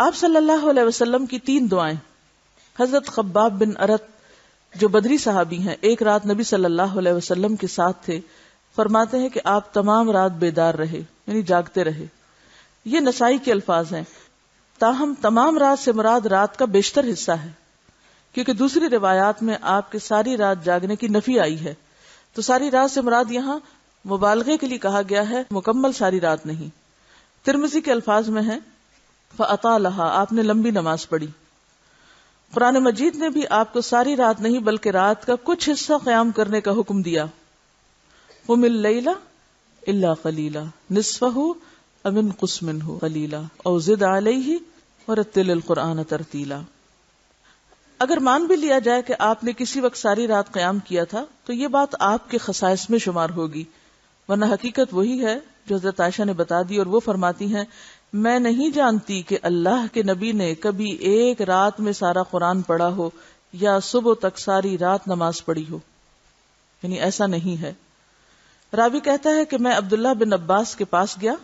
آپ صلی اللہ علیہ وسلم کی 3 دعائیں. حضرت خباب بن ارت جو بدری صحابی ہیں، ایک رات نبی صلی اللہ علیہ وسلم کے ساتھ تھے. فرماتے ہیں کہ آپ تمام رات بیدار رہے، یعنی جاگتے رہے. یہ نسائی کے الفاظ ہیں. تاہم تمام رات سے مراد رات کا بیشتر حصہ ہے، کیونکہ دوسری روایات میں آپ کے ساری رات جاگنے کی نفی آئی ہے. تو ساری رات سے مراد یہاں مبالغے کے لیے کہا گیا ہے، مکمل ساری رات نہیں. ترمذی کے الفاظ میں ہے فَأَطَالَهَا، آپ نے لمبی نماز پڑھی. قرآن مجید نے بھی آپ کو ساری رات نہیں بلکہ رات کا کچھ حصہ قیام کرنے کا حکم دیا. قُمِ اللَّيْلَ إِلَّا قَلِيلًا نِصْفَهُ أَوِ انقُصْ مِنْهُ قَلِيلًا أَوْ زِدْ عَلَيْهِ وَرَتِّلِ الْقُرْآنَ تَرْتِيلًا. اگر مان بھی لیا جائے کہ آپ نے کسی وقت ساری رات قیام کیا تھا تو یہ بات آپ کے خصائص میں شمار ہوگی، ورنہ حقیقت وہی ہے جو حضرت عائشہ نے بتا دی، اور وہ فرماتی ہیں میں نہیں جانتی کہ اللہ کے نبی نے کبھی ایک رات میں سارا قرآن پڑھا ہو یا صبح تک ساری رات نماز پڑھی ہو، یعنی ایسا نہیں ہے. راوی کہتا ہے کہ میں عبداللہ بن عباس کے پاس گیا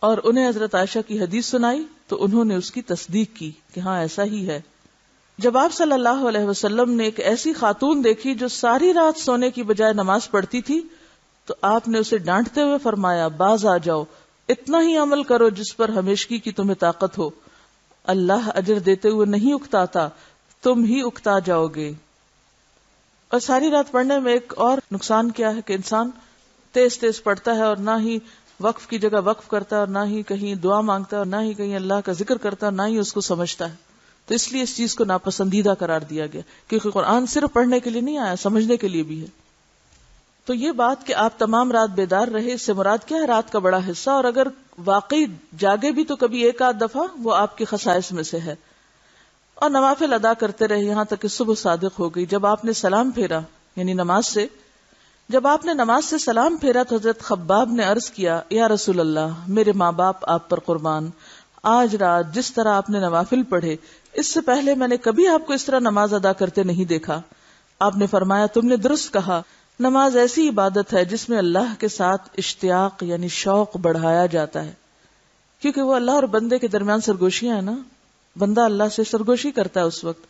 اور انہیں حضرت عائشہ کی حدیث سنائی تو انہوں نے اس کی تصدیق کی کہ ہاں ایسا ہی ہے. جب آپ صلی اللہ علیہ وسلم نے ایک ایسی خاتون دیکھی جو ساری رات سونے کی بجائے نماز پڑھتی تھی تو آپ نے اسے ڈانٹتے ہوئے فرمایا باز آ جاؤ، اتنا ہی عمل کرو جس پر ہمیشگی کی تمہیں طاقت ہو. اللہ اجر دیتے ہوئے نہیں اکتاتا، تم ہی اکتا جاؤ گے. اور ساری رات پڑھنے میں ایک اور نقصان کیا ہے کہ انسان تیز تیز پڑھتا ہے اور نہ ہی وقف کی جگہ وقف کرتا ہے اور نہ ہی کہیں دعا مانگتا ہے اور نہ ہی کہیں اللہ کا ذکر کرتا ہے اور نہ ہی اس کو سمجھتا ہے. تو اس لیے اس چیز کو ناپسندیدہ قرار دیا گیا، کیونکہ قرآن صرف پڑھنے کے لیے نہیں آیا، سمجھنے کے لیے بھی ہے. تو یہ بات کہ آپ تمام رات بیدار رہے، اس سے مراد کیا ہے؟ رات کا بڑا حصہ. اور اگر واقعی جاگے بھی تو کبھی ایک آدھ دفعہ، وہ آپ کے خصائص میں سے ہے. اور نوافل ادا کرتے رہے یہاں تک کہ صبح صادق ہو گئی. جب آپ نے سلام پھیرا، یعنی جب آپ نے نماز سے سلام پھیرا تو حضرت خباب نے عرض کیا یا رسول اللہ، میرے ماں باپ آپ پر قربان، آج رات جس طرح آپ نے نوافل پڑھے اس سے پہلے میں نے کبھی آپ کو اس طرح نماز ادا کرتے نہیں دیکھا. آپ نے فرمایا تم نے درست کہا، نماز ایسی عبادت ہے جس میں اللہ کے ساتھ اشتیاق یعنی شوق بڑھایا جاتا ہے، کیونکہ وہ اللہ اور بندے کے درمیان سرگوشیاں ہیں نا. بندہ اللہ سے سرگوشی کرتا ہے، اس وقت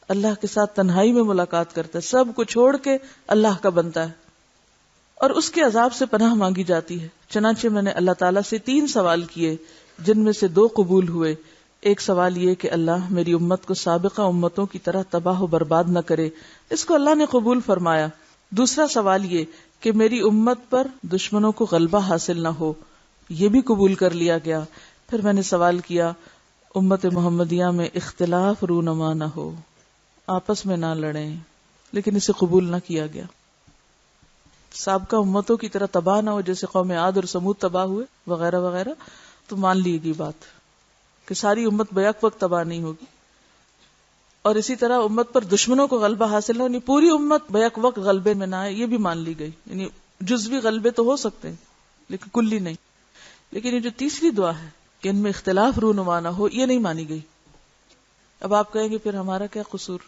اللہ کے ساتھ تنہائی میں ملاقات کرتا ہے، سب کو چھوڑ کے اللہ کا بنتا ہے اور اس کے عذاب سے پناہ مانگی جاتی ہے. چنانچہ میں نے اللہ تعالیٰ سے 3 سوال کیے جن میں سے 2 قبول ہوئے. ایک سوال یہ کہ اللہ میری امت کو سابقہ امتوں کی طرح تباہ و برباد نہ کرے، اس کو اللہ نے قبول فرمایا. دوسرا سوال یہ کہ میری امت پر دشمنوں کو غلبہ حاصل نہ ہو، یہ بھی قبول کر لیا گیا. پھر میں نے سوال کیا امت محمدیہ میں اختلاف رونما نہ ہو، آپس میں نہ لڑیں، لیکن اسے قبول نہ کیا گیا. سابقہ امتوں کی طرح تباہ نہ ہو جیسے قوم عاد اور سمود تباہ ہوئے وغیرہ وغیرہ. تو مان لی گئی بات کہ ساری امت بیک وقت تباہ نہیں ہوگی. اور اسی طرح امت پر دشمنوں کو غلبہ حاصل نہ ہو، یعنی پوری امت بیک وقت غلبے میں نہ آئے، یہ بھی مان لی گئی. یعنی جزوی غلبے تو ہو سکتے ہیں لیکن کلی نہیں. لیکن یہ جو تیسری دعا ہے کہ ان میں اختلاف رونما نہ ہو، یہ نہیں مانی گئی. اب آپ کہیں گے پھر ہمارا کیا قصور؟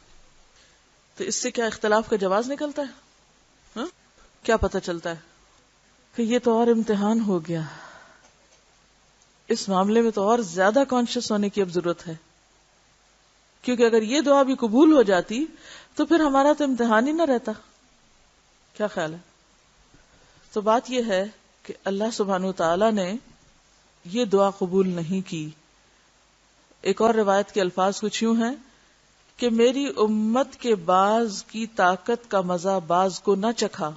تو اس سے کیا اختلاف کا جواز نکلتا ہے؟ کیا پتہ چلتا ہے کہ یہ تو اور امتحان ہو گیا، اس معاملے میں تو اور زیادہ کانشیس ہونے کی اب ضرورت ہے، کیونکہ اگر یہ دعا بھی قبول ہو جاتی تو پھر ہمارا تو امتحان ہی نہ رہتا. کیا خیال ہے؟ تو بات یہ ہے کہ اللہ سبحانہ وتعالی نے یہ دعا قبول نہیں کی. ایک اور روایت کے الفاظ کچھ یوں ہیں کہ میری امت کے بعض کی طاقت کا مزہ بعض کو نہ چکھا.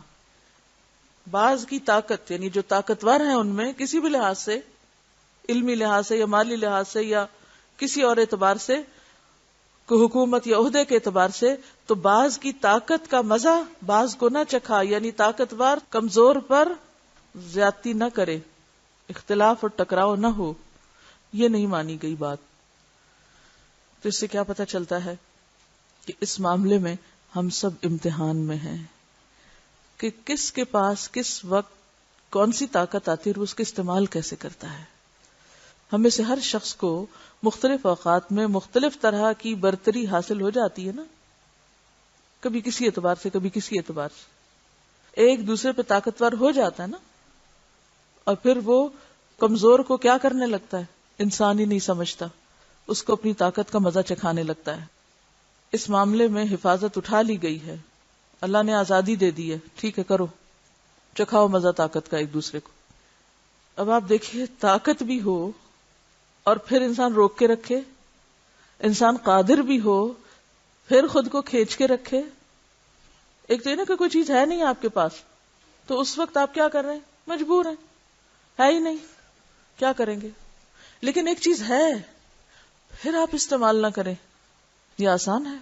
بعض کی طاقت یعنی جو طاقتور ہیں ان میں کسی بھی لحاظ سے، علمی لحاظ سے یا مالی لحاظ سے یا کسی اور اعتبار سے، کوئی حکومت یا عہدے کے اعتبار سے، تو بعض کی طاقت کا مزہ بعض کو نہ چکھا، یعنی طاقتور کمزور پر زیادتی نہ کرے، اختلاف اور ٹکراؤ نہ ہو، یہ نہیں مانی گئی بات. تو اس سے کیا پتہ چلتا ہے کہ اس معاملے میں ہم سب امتحان میں ہیں کہ کس کے پاس کس وقت کون سی طاقت آتی ہے اور اس کا استعمال کیسے کرتا ہے. ہم میں سے ہر شخص کو مختلف اوقات میں مختلف طرح کی برتری حاصل ہو جاتی ہے نا، کبھی کسی اعتبار سے کبھی کسی اعتبار سے. ایک دوسرے پہ طاقتور ہو جاتا ہے نا، اور پھر وہ کمزور کو کیا کرنے لگتا ہے، انسان ہی نہیں سمجھتا، اس کو اپنی طاقت کا مزہ چکھانے لگتا ہے. اس معاملے میں حفاظت اٹھا لی گئی ہے، اللہ نے آزادی دے دی ہے، ٹھیک ہے کرو، چکھاؤ مزہ طاقت کا ایک دوسرے کو. اب آپ دیکھیے طاقت بھی ہو اور پھر انسان روک کے رکھے، انسان قادر بھی ہو پھر خود کو کھینچ کے رکھے. ایک تو یہ نا کہ کوئی چیز ہے نہیں آپ کے پاس، تو اس وقت آپ کیا کر رہے ہیں؟ مجبور ہیں، ہے ہی نہیں، کیا کریں گے. لیکن ایک چیز ہے پھر آپ استعمال نہ کریں، یہ آسان ہے.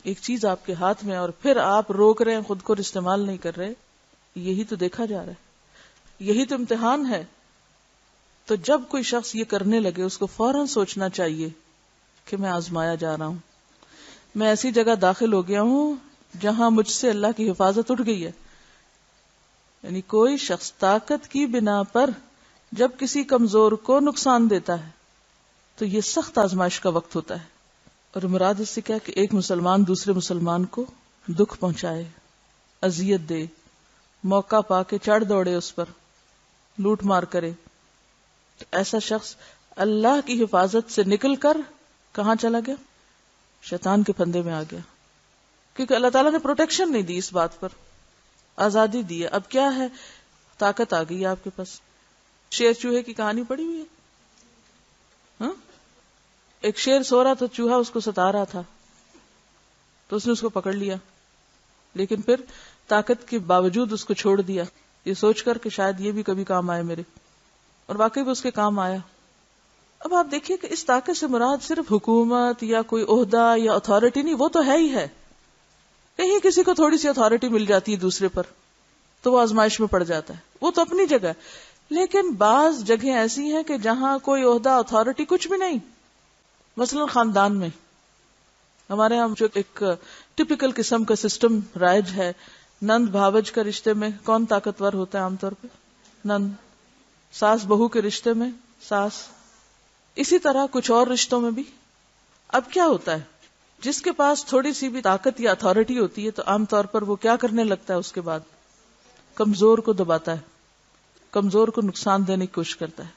ایک چیز آپ کے ہاتھ میں اور پھر آپ روک رہے ہیں خود کو، استعمال نہیں کر رہے، یہی تو دیکھا جا رہا ہے، یہی تو امتحان ہے. تو جب کوئی شخص یہ کرنے لگے اس کو فوراً سوچنا چاہیے کہ میں آزمایا جا رہا ہوں، میں ایسی جگہ داخل ہو گیا ہوں جہاں مجھ سے اللہ کی حفاظت اٹھ گئی ہے. یعنی کوئی شخص طاقت کی بنا پر جب کسی کمزور کو نقصان دیتا ہے تو یہ سخت آزمائش کا وقت ہوتا ہے. اور مراد اس سے کیا کہ ایک مسلمان دوسرے مسلمان کو دکھ پہنچائے، اذیت دے، موقع پا کے چڑھ دوڑے اس پر، لوٹ مار کرے، تو ایسا شخص اللہ کی حفاظت سے نکل کر کہاں چلا گیا؟ شیطان کے پھندے میں آ گیا. کیونکہ اللہ تعالیٰ نے پروٹیکشن نہیں دی، اس بات پر آزادی دی ہے. اب کیا ہے؟ طاقت آ گئی ہے آپ کے پاس. شیر چوہے کی کہانی پڑی ہوئی ہے، ہاں؟ ایک شیر سو رہا تھا، چوہا اس کو ستا رہا تھا تو اس نے اس کو پکڑ لیا، لیکن پھر طاقت کے باوجود اس کو چھوڑ دیا، یہ سوچ کر کہ شاید یہ بھی کبھی کام آئے میرے، اور واقعی وہ اس کے کام آیا. اب آپ دیکھیے کہ اس طاقت سے مراد صرف حکومت یا کوئی عہدہ یا اتھارٹی نہیں، وہ تو ہے ہی ہے. کہیں کسی کو تھوڑی سی اتھارٹی مل جاتی ہے دوسرے پر تو وہ آزمائش میں پڑ جاتا ہے، وہ تو اپنی جگہ. لیکن بعض جگہیں ایسی ہیں کہ جہاں کوئی عہدہ اتھارٹی کچھ بھی نہیں. مثلا خاندان میں ہمارے یہاں جو ایک ٹپیکل قسم کا سسٹم رائج ہے، نند بھاوج کا رشتے میں کون طاقتور ہوتا ہے عام طور پہ؟ نند. ساس بہو کے رشتے میں ساس. اسی طرح کچھ اور رشتوں میں بھی. اب کیا ہوتا ہے، جس کے پاس تھوڑی سی بھی طاقت یا اتھارٹی ہوتی ہے تو عام طور پر وہ کیا کرنے لگتا ہے؟ اس کے بعد کمزور کو دباتا ہے، کمزور کو نقصان دینے کی کوشش کرتا ہے،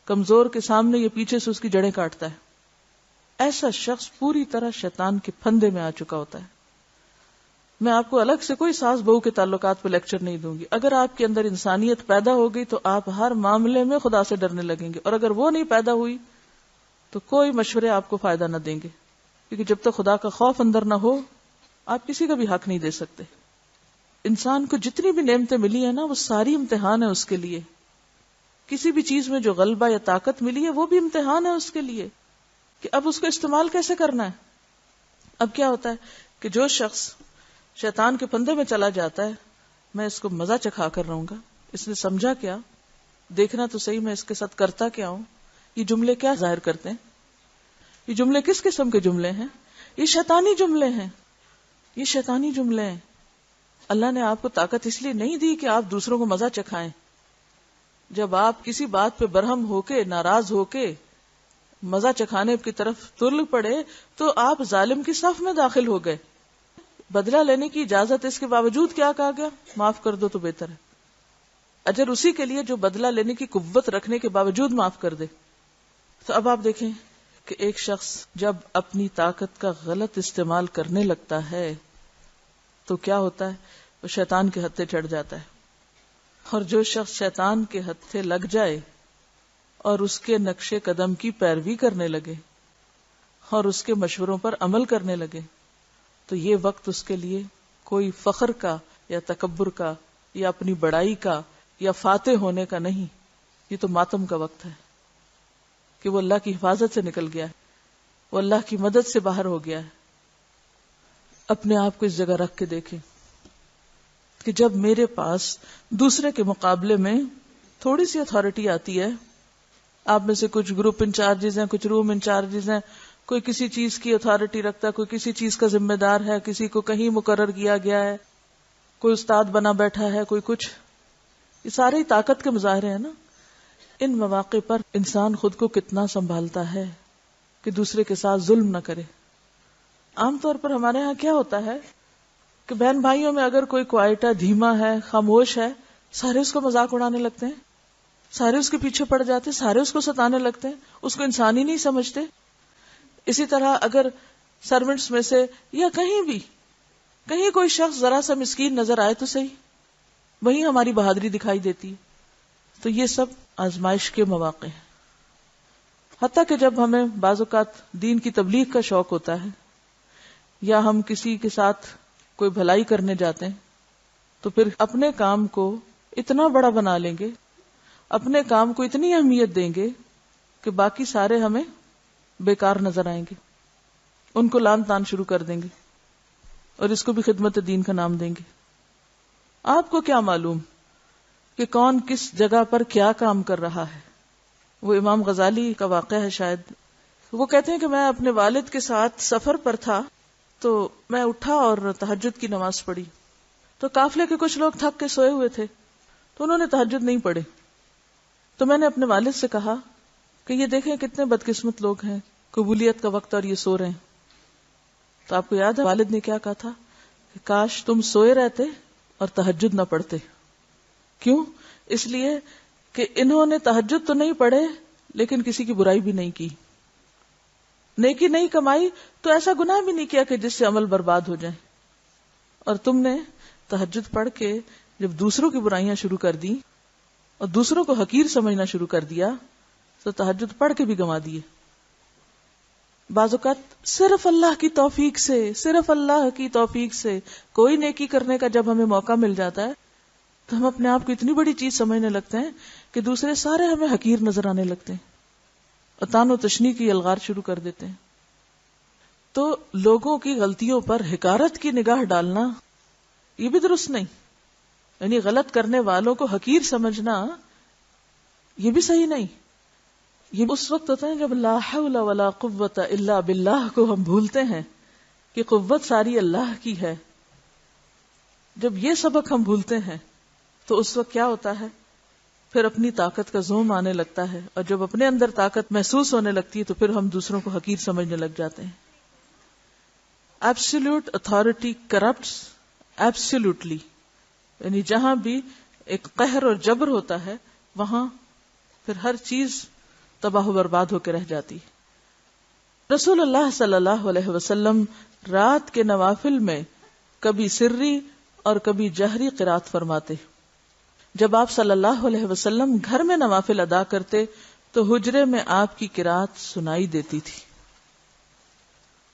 کمزور کے سامنے یہ پیچھے سے اس کی جڑیں کاٹتا ہے. ایسا شخص پوری طرح شیطان کے پھندے میں آ چکا ہوتا ہے. میں آپ کو الگ سے کوئی ساس بہو کے تعلقات پہ لیکچر نہیں دوں گی. اگر آپ کے اندر انسانیت پیدا ہو گئی تو آپ ہر معاملے میں خدا سے ڈرنے لگیں گے، اور اگر وہ نہیں پیدا ہوئی تو کوئی مشورے آپ کو فائدہ نہ دیں گے، کیونکہ جب تک خدا کا خوف اندر نہ ہو آپ کسی کا بھی حق نہیں دے سکتے. انسان کو جتنی بھی نعمتیں ملی ہیں نا، وہ ساری امتحان ہے اس کے لیے. کسی بھی چیز میں جو غلبہ یا طاقت ملی ہے وہ بھی امتحان ہے اس کے لیے کہ اب اس کو استعمال کیسے کرنا ہے. اب کیا ہوتا ہے کہ جو شخص شیطان کے پھندے میں چلا جاتا ہے، میں اس کو مزہ چکھا کر رہوں گا، اس نے سمجھا کیا، دیکھنا تو صحیح میں اس کے ساتھ کرتا کیا ہوں. یہ جملے کیا ظاہر کرتے ہیں؟ یہ جملے کس قسم کے جملے ہیں؟ یہ شیطانی جملے ہیں، یہ شیطانی جملے ہیں. اللہ نے آپ کو طاقت اس لیے نہیں دی کہ آپ دوسروں کو مزہ چکھائیں. جب آپ کسی بات پہ برہم ہو کے، ناراض ہو کے مزہ چکھانے کی طرف تل پڑے تو آپ ظالم کی صف میں داخل ہو گئے. بدلہ لینے کی اجازت اس کے باوجود کیا کہا گیا؟ معاف کر دو تو بہتر ہے. اجر اسی کے لیے جو بدلہ لینے کی قوت رکھنے کے باوجود معاف کر دے. تو اب آپ دیکھیں کہ ایک شخص جب اپنی طاقت کا غلط استعمال کرنے لگتا ہے تو کیا ہوتا ہے؟ وہ شیطان کے ہتھے چڑھ جاتا ہے. اور جو شخص شیطان کے ہتھے لگ جائے اور اس کے نقش قدم کی پیروی کرنے لگے اور اس کے مشوروں پر عمل کرنے لگے تو یہ وقت اس کے لیے کوئی فخر کا یا تکبر کا یا اپنی بڑائی کا یا فاتح ہونے کا نہیں، یہ تو ماتم کا وقت ہے کہ وہ اللہ کی حفاظت سے نکل گیا ہے، وہ اللہ کی مدد سے باہر ہو گیا ہے. اپنے آپ کو اس جگہ رکھ کے دیکھیں کہ جب میرے پاس دوسرے کے مقابلے میں تھوڑی سی اتھارٹی آتی ہے، آپ میں سے کچھ گروپ انچارجز ہیں، کچھ روم انچارجز ہیں، کوئی کسی چیز کی اتھارٹی رکھتا ہے، کوئی کسی چیز کا ذمہ دار ہے، کسی کو کہیں مقرر کیا گیا ہے، کوئی استاد بنا بیٹھا ہے، کوئی کچھ، یہ سارے ہی طاقت کے مظاہرے ہیں نا. ان مواقع پر انسان خود کو کتنا سنبھالتا ہے کہ دوسرے کے ساتھ ظلم نہ کرے. عام طور پر ہمارے ہاں کیا ہوتا ہے کہ بہن بھائیوں میں اگر کوئی کوائٹ ہے، دھیما ہے، خاموش ہے، سارے اس کو مذاق اڑانے لگتے ہیں، سارے اس کے پیچھے پڑ جاتے ہیں، سارے اس کو ستانے لگتے ہیں، اس کو انسان ہی نہیں سمجھتے. اسی طرح اگر سرونٹس میں سے یا کہیں کوئی شخص ذرا سا مسکین نظر آئے تو صحیح، وہیں ہماری بہادری دکھائی دیتی ہے. تو یہ سب آزمائش کے مواقع ہیں. حتیٰ کہ جب ہمیں بعض اوقات دین کی تبلیغ کا شوق ہوتا ہے یا ہم کسی کے ساتھ کوئی بھلائی کرنے جاتے ہیں تو پھر اپنے کام کو اتنا بڑا بنا لیں گے، اپنے کام کو اتنی اہمیت دیں گے کہ باقی سارے ہمیں بیکار نظر آئیں گے، ان کو لان تان شروع کر دیں گے اور اس کو بھی خدمت دین کا نام دیں گے. آپ کو کیا معلوم کہ کون کس جگہ پر کیا کام کر رہا ہے. وہ امام غزالی کا واقعہ ہے شاید. وہ کہتے ہیں کہ میں اپنے والد کے ساتھ سفر پر تھا تو میں اٹھا اور تہجد کی نماز پڑھی. تو قافلے کے کچھ لوگ تھک کے سوئے ہوئے تھے تو انہوں نے تہجد نہیں پڑھے. تو میں نے اپنے والد سے کہا کہ یہ دیکھیں کتنے بدقسمت لوگ ہیں، قبولیت کا وقت اور یہ سو رہے ہیں. تو آپ کو یاد ہے والد نے کیا کہا تھا کہ کاش تم سوئے رہتے اور تہجد نہ پڑھتے. کیوں؟ اس لیے کہ انہوں نے تہجد تو نہیں پڑھے لیکن کسی کی برائی بھی نہیں کی، نیکی نہیں کمائی تو ایسا گناہ بھی نہیں کیا کہ جس سے عمل برباد ہو جائے. اور تم نے تہجد پڑھ کے جب دوسروں کی برائیاں شروع کر دی اور دوسروں کو حقیر سمجھنا شروع کر دیا تو تہجد پڑھ کے بھی گنوا دیے. بعض اوقات صرف اللہ کی توفیق سے کوئی نیکی کرنے کا جب ہمیں موقع مل جاتا ہے تو ہم اپنے آپ کو اتنی بڑی چیز سمجھنے لگتے ہیں کہ دوسرے سارے ہمیں حقیر نظر آنے لگتے ہیں اور تان و تشنیع کی الغار شروع کر دیتے ہیں. تو لوگوں کی غلطیوں پر حقارت کی نگاہ ڈالنا یہ بھی درست نہیں، یعنی غلط کرنے والوں کو حقیر سمجھنا یہ بھی صحیح نہیں. یہ اس وقت ہوتا ہے جب لا حول ولا قوت الا باللہ کو ہم بھولتے ہیں کہ قوت ساری اللہ کی ہے. جب یہ سبق ہم بھولتے ہیں تو اس وقت کیا ہوتا ہے، پھر اپنی طاقت کا زوم آنے لگتا ہے، اور جب اپنے اندر طاقت محسوس ہونے لگتی ہے تو پھر ہم دوسروں کو حقیر سمجھنے لگ جاتے ہیں. ایبسولوٹ اتھارٹی کرپٹس ایبسولوٹلی، یعنی جہاں بھی ایک قہر اور جبر ہوتا ہے وہاں پھر ہر چیز تباہ و برباد ہو کے رہ جاتی. رسول اللہ صلی اللہ علیہ وسلم رات کے نوافل میں کبھی سری اور کبھی جہری قرات فرماتے. جب آپ صلی اللہ علیہ وسلم گھر میں نوافل ادا کرتے تو حجرے میں آپ کی قرات سنائی دیتی تھی.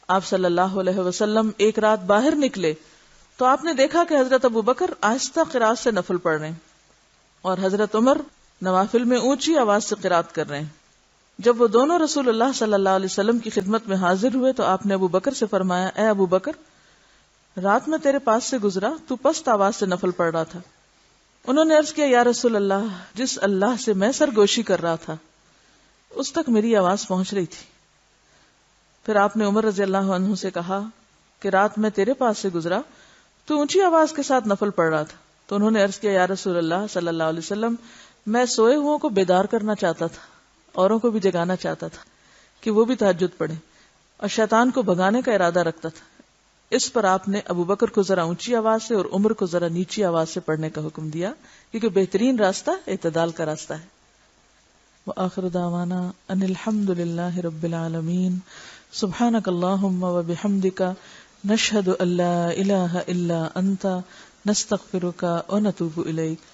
آپ صلی اللہ علیہ وسلم ایک رات باہر نکلے تو آپ نے دیکھا کہ حضرت ابو بکر آہستہ قرات سے نفل پڑھ رہے ہیں اور حضرت عمر نوافل میں اونچی آواز سے قرات کر رہے ہیں. جب وہ دونوں رسول اللہ صلی اللہ علیہ وسلم کی خدمت میں حاضر ہوئے تو آپ نے ابو بکر سے فرمایا، اے ابو بکر، رات میں تیرے پاس سے گزرا تو پست آواز سے نفل پڑھ رہا تھا. انہوں نے عرض کیا، یا رسول اللہ، جس اللہ سے میں سرگوشی کر رہا تھا اس تک میری آواز پہنچ رہی تھی. پھر آپ نے عمر رضی اللہ عنہ سے کہا کہ رات میں تیرے پاس سے گزرا تو اونچی آواز کے ساتھ نفل پڑھ رہا تھا. تو انہوں نے عرض کیا، یا رسول اللہ صلی اللہ علیہ وسلم، میں سوئے ہوں کو بیدار کرنا چاہتا تھا، اوروں کو بھی جگانا چاہتا تھا کہ وہ بھی تہجد پڑھیں، اور شیطان کو بھگانے کا ارادہ رکھتا تھا. اس پر آپ نے ابو بکر کو ذرا اونچی آواز سے اور عمر کو ذرا نیچی آواز سے پڑھنے کا حکم دیا، کیونکہ بہترین راستہ اعتدال کا راستہ ہے. وآخر دعوانا ان الحمد للہ رب العالمین. سبحانک اللہم وبحمدک، نشہد ان لا الہ الا انت، نستغفرک ونتوب الیک.